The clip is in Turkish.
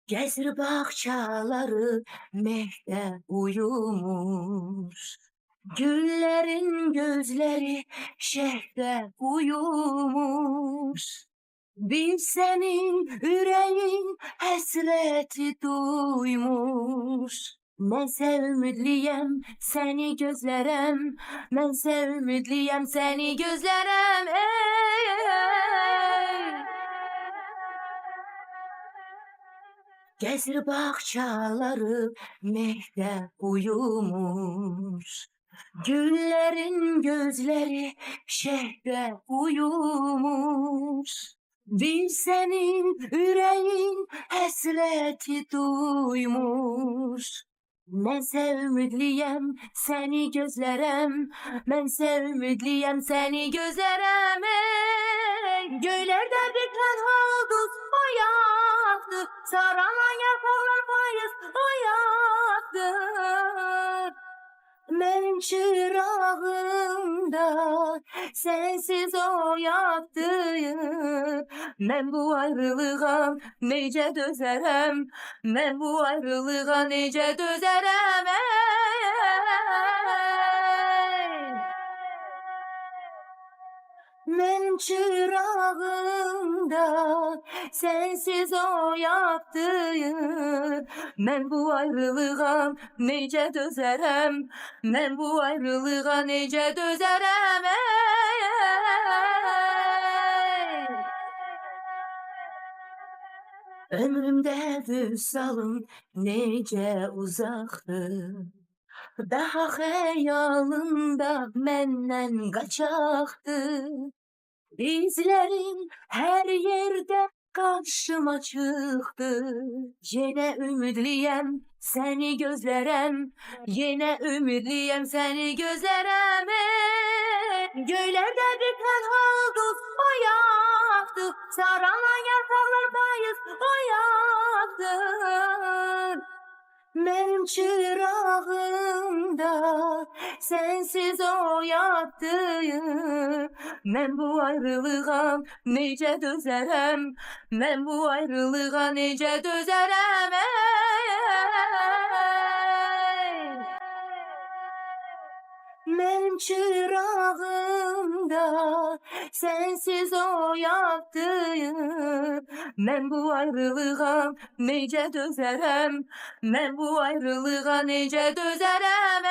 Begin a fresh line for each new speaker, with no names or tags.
Gezir bahçaları mehde uyumuş. Güllerin gözleri şehde uyumuş. Bir senin yüreğin hasreti duymuş. Ben sevmedliyem seni gözlerem, ben sevmedliyem seni gözlerem. Gezir bahçaları mehde uyumuş. Güllerin gözleri şehde uyumuş. Bir senin yüreğin hasreti duymuş. Ben sevmedliyem seni gözlerem, ben sevmedliyem seni gözlerem. Göylerde biten holduz o yaktı, saralan yaparlar payız o yaktı. Benim çırağımda sensiz o yaktı. Ben bu ayrılığa nece dözerem, ben bu ayrılığa nece dözerem. Benim çırağımda sensiz o yaktı. Ben bu ayrılığa nece dözerem, ben bu ayrılığa nece dözerem. Ömrümde vüsalın nece uzaktı. Daha hayalında menden kaçaktı. İzlerin her yerde karşıma çıktı. Yine ümitliyem seni gözlerem, yine ümitliyem seni gözlerem. Göylerde biten holduz o yaktı, saralan yaprağlar payız o yaktı. Benim çırağımda sensiz o yaktı. Ben bu ayrılığa nece dözerem, ben bu ayrılığa nece dözerem. Benim çırağımda sensiz o yaktı. Ben bu ayrılığa nece dözerem, ben bu ayrılığa nece dözerem.